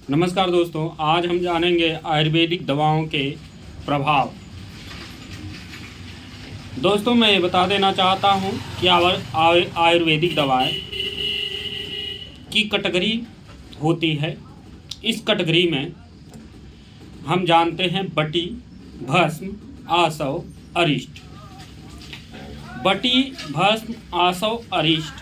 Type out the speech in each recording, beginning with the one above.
नमस्कार दोस्तों, आज हम जानेंगे आयुर्वेदिक दवाओं के प्रभाव। दोस्तों, मैं ये बता देना चाहता हूँ कि आयुर्वेदिक दवाएं की कैटेगरी होती है। इस कैटेगरी में हम जानते हैं बटी, भस्म, आसव, अरिष्ट। बटी, भस्म, आसव, अरिष्ट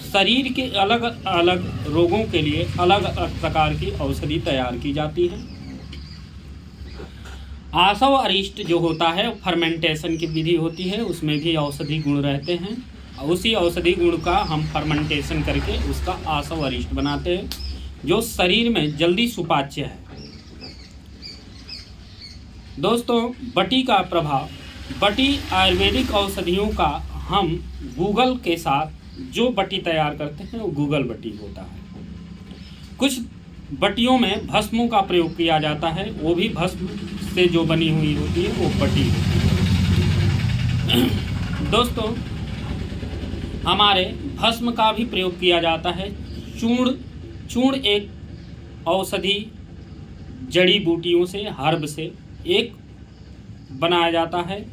शरीर के अलग अलग रोगों के लिए अलग अलग प्रकार की औषधि तैयार की जाती है। आसव अरिष्ट जो होता है फर्मेंटेशन की विधि होती है, उसमें भी औषधि गुण रहते हैं। उसी औषधि गुण का हम फर्मेंटेशन करके उसका आसव अरिष्ट बनाते हैं, जो शरीर में जल्दी सुपाच्य है। दोस्तों, बटी का प्रभाव। बटी आयुर्वेदिक औषधियों का हम गूगल के साथ जो बटी तैयार करते हैं वो गूगल बटी होता है। कुछ बटियों में भस्मों का प्रयोग किया जाता है, वो भी भस्म से जो बनी हुई होती है वो बटी होती है। दोस्तों, हमारे भस्म का भी प्रयोग किया जाता है। चूर्ण एक औषधि जड़ी बूटियों से, हर्ब से एक बनाया जाता है,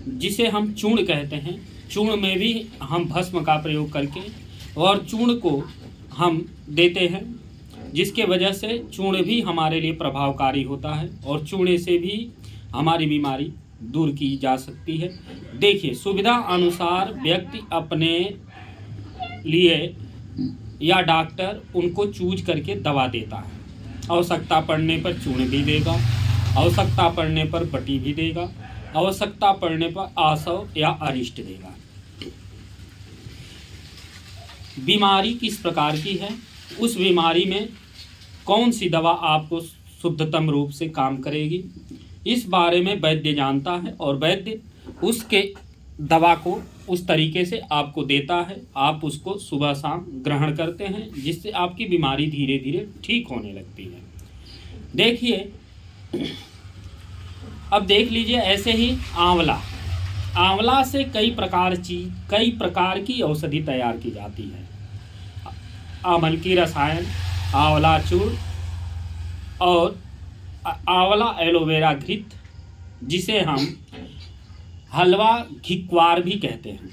जिसे हम चूर्ण कहते हैं। चूर्ण में भी हम भस्म का प्रयोग करके और चूर्ण को हम देते हैं, जिसके वजह से चूर्ण भी हमारे लिए प्रभावकारी होता है और चूर्ण से भी हमारी बीमारी दूर की जा सकती है। देखिए, सुविधा अनुसार व्यक्ति अपने लिए या डॉक्टर उनको चूज करके दवा देता है। आवश्यकता पड़ने पर चूर्ण भी देगा, आवश्यकता पड़ने पर बटी भी देगा, आवश्यकता पड़ने पर आसव या अरिष्ट देगा। बीमारी किस प्रकार की है, उस बीमारी में कौन सी दवा आपको शुद्धतम रूप से काम करेगी, इस बारे में वैद्य जानता है और वैद्य उसके दवा को उस तरीके से आपको देता है। आप उसको सुबह शाम ग्रहण करते हैं, जिससे आपकी बीमारी धीरे धीरे ठीक होने लगती है। देखिए, अब देख लीजिए, ऐसे ही आंवला से कई प्रकार की औषधि तैयार की जाती है। आंवल की रसायन, आंवला चूर्ण और आंवला एलोवेरा घृत, जिसे हम हलवा घिक्वार भी कहते हैं।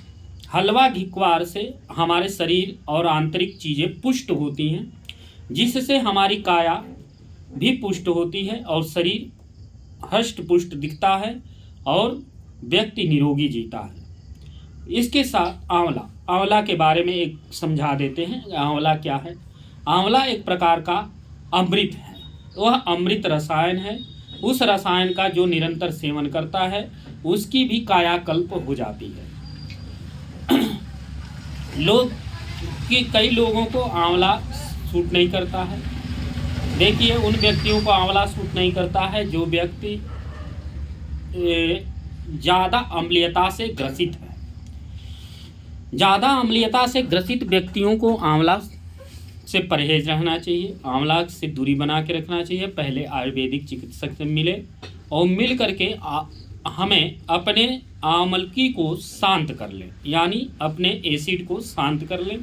हलवा घिक्वार से हमारे शरीर और आंतरिक चीज़ें पुष्ट होती हैं, जिससे हमारी काया भी पुष्ट होती है और शरीर हष्ट पुष्ट दिखता है और व्यक्ति निरोगी जीता है। इसके साथ आंवला के बारे में एक समझा देते हैं। आंवला क्या है? आंवला एक प्रकार का अमृत है। वह अमृत रसायन है। उस रसायन का जो निरंतर सेवन करता है उसकी भी कायाकल्प हो जाती है। कई लोगों को आंवला सूट नहीं करता है। देखिए, उन व्यक्तियों को आंवला सूट नहीं करता है जो व्यक्ति ज़्यादा अम्लीयता से ग्रसित है। ज़्यादा अम्लीयता से ग्रसित व्यक्तियों को आंवला से परहेज रहना चाहिए, आंवला से दूरी बना के रखना चाहिए। पहले आयुर्वेदिक चिकित्सक से मिले और मिल करके हमें अपने आमलकी को शांत कर लें, यानी अपने एसिड को शांत कर लें।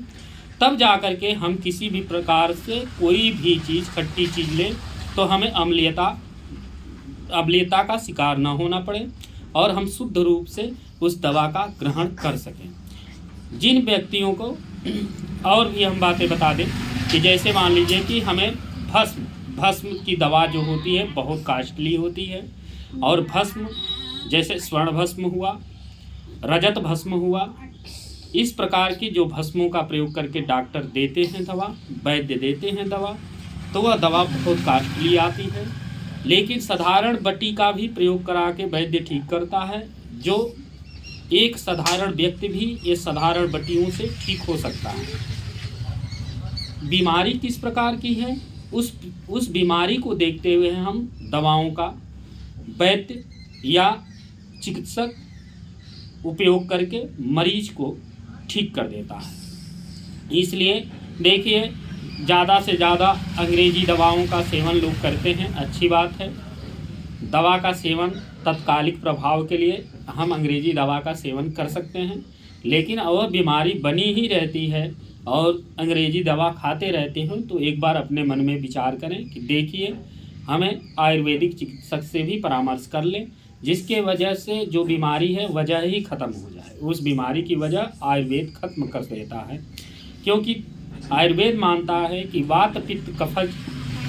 तब जा कर के हम किसी भी प्रकार से कोई भी चीज़, खट्टी चीज़ लें तो हमें अम्लीयता का शिकार ना होना पड़े और हम शुद्ध रूप से उस दवा का ग्रहण कर सकें। जिन व्यक्तियों को और भी हम बातें बता दें कि जैसे मान लीजिए कि हमें भस्म की दवा जो होती है बहुत कास्टली होती है, और भस्म जैसे स्वर्ण भस्म हुआ, रजत भस्म हुआ, इस प्रकार की जो भस्मों का प्रयोग करके डॉक्टर देते हैं दवा, वैद्य देते हैं दवा, तो वह दवा बहुत कास्टली आती है। लेकिन साधारण बटी का भी प्रयोग करा के वैद्य ठीक करता है, जो एक साधारण व्यक्ति भी ये साधारण बटियों से ठीक हो सकता है। बीमारी किस प्रकार की है, उस बीमारी को देखते हुए हम दवाओं का वैद्य या चिकित्सक उपयोग करके मरीज को ठीक कर देता है। इसलिए देखिए, ज़्यादा से ज़्यादा अंग्रेजी दवाओं का सेवन लोग करते हैं, अच्छी बात है। दवा का सेवन तत्कालिक प्रभाव के लिए हम अंग्रेजी दवा का सेवन कर सकते हैं, लेकिन वह बीमारी बनी ही रहती है और अंग्रेजी दवा खाते रहते हो तो एक बार अपने मन में विचार करें कि देखिए हमें आयुर्वेदिक चिकित्सक से भी परामर्श कर लें, जिसके वजह से जो बीमारी है वजह ही ख़त्म हो जाए। उस बीमारी की वजह आयुर्वेद खत्म कर देता है, क्योंकि आयुर्वेद मानता है कि वात पित्त कफज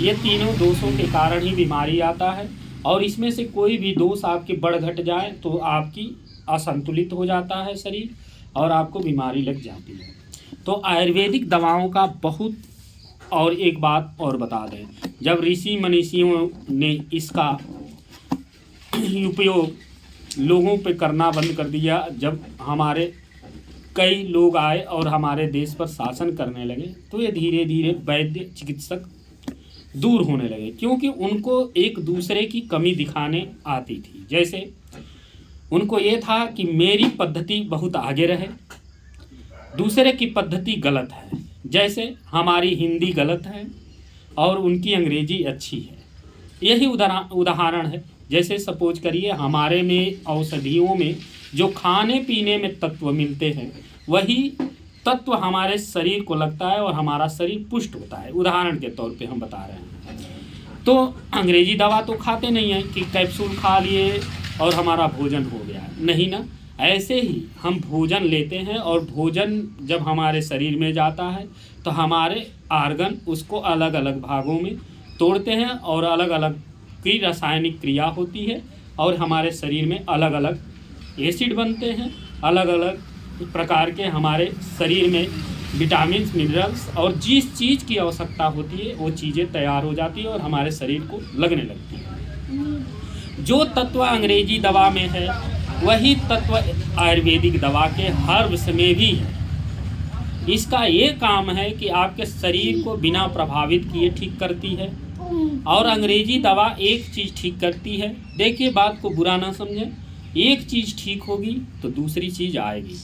ये तीनों दोषों के कारण ही बीमारी आता है, और इसमें से कोई भी दोष आपके बढ़ घट जाए तो आपकी असंतुलित हो जाता है शरीर और आपको बीमारी लग जाती है। तो आयुर्वेदिक दवाओं का बहुत, और एक बात और बता दें, जब ऋषि मनीषियों ने इसका उपयोग लोगों पे करना बंद कर दिया, जब हमारे कई लोग आए और हमारे देश पर शासन करने लगे, तो ये धीरे धीरे वैद्य चिकित्सक दूर होने लगे, क्योंकि उनको एक दूसरे की कमी दिखाने आती थी। जैसे उनको ये था कि मेरी पद्धति बहुत आगे रहे, दूसरे की पद्धति गलत है। जैसे हमारी हिंदी गलत है और उनकी अंग्रेजी अच्छी है, यही उदाहरण है। जैसे सपोज करिए हमारे में औषधियों में जो खाने पीने में तत्व मिलते हैं वही तत्व हमारे शरीर को लगता है और हमारा शरीर पुष्ट होता है। उदाहरण के तौर पे हम बता रहे हैं। तो अंग्रेजी दवा तो खाते नहीं है कि कैप्सूल खा लिए और हमारा भोजन हो गया, नहीं ना। ऐसे ही हम भोजन लेते हैं और भोजन जब हमारे शरीर में जाता है तो हमारे आर्गन उसको अलग अलग भागों में तोड़ते हैं और अलग अलग की रासायनिक क्रिया होती है और हमारे शरीर में अलग अलग एसिड बनते हैं, अलग अलग प्रकार के हमारे शरीर में विटामिन मिनरल्स और जिस चीज़ की आवश्यकता होती है वो चीज़ें तैयार हो जाती है और हमारे शरीर को लगने लगती है। जो तत्व अंग्रेजी दवा में है वही तत्व आयुर्वेदिक दवा के हर्ब्स में भी है। इसका ये काम है कि आपके शरीर को बिना प्रभावित किए ठीक करती है, और अंग्रेजी दवा एक चीज़ ठीक करती है। देखिए बात को बुरा ना समझें, एक चीज़ ठीक होगी तो दूसरी चीज़ आएगी।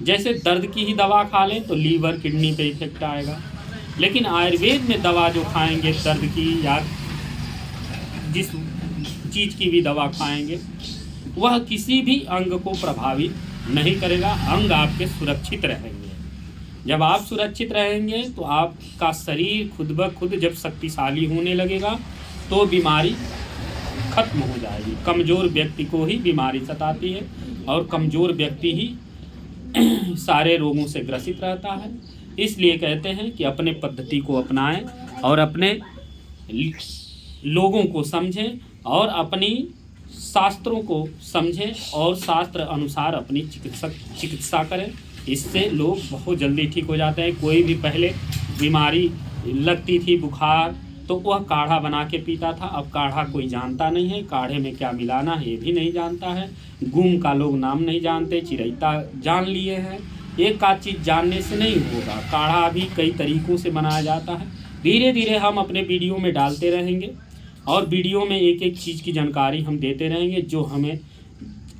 जैसे दर्द की ही दवा खा लें तो लीवर किडनी पे इफेक्ट आएगा, लेकिन आयुर्वेद में दवा जो खाएंगे दर्द की या जिस चीज़ की भी दवा खाएंगे वह किसी भी अंग को प्रभावित नहीं करेगा, अंग आपके सुरक्षित रहेंगे। जब आप सुरक्षित रहेंगे तो आपका शरीर खुद ब खुद जब शक्तिशाली होने लगेगा तो बीमारी खत्म हो जाएगी। कमज़ोर व्यक्ति को ही बीमारी सताती है और कमज़ोर व्यक्ति ही सारे रोगों से ग्रसित रहता है। इसलिए कहते हैं कि अपने पद्धति को अपनाएं और अपने लोगों को समझें और अपनी शास्त्रों को समझें और शास्त्र अनुसार अपनी चिकित्सा करें। इससे लोग बहुत जल्दी ठीक हो जाते हैं। कोई भी पहले बीमारी लगती थी बुखार तो वह काढ़ा बना के पीता था, अब काढ़ा कोई जानता नहीं है, काढ़े में क्या मिलाना है ये भी नहीं जानता है। गुम का लोग नाम नहीं जानते, चिरैता जान लिए हैं। एक आध चीज़ जानने से नहीं होगा, काढ़ा भी कई तरीक़ों से बनाया जाता है। धीरे धीरे हम अपने वीडियो में डालते रहेंगे और वीडियो में एक एक चीज़ की जानकारी हम देते रहेंगे, जो हमें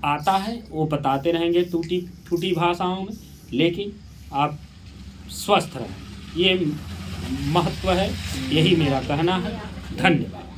आता है वो बताते रहेंगे टूटी फूटी भाषाओं में, लेकिन आप स्वस्थ रहें, ये महत्व है। यही मेरा कहना है। धन्यवाद।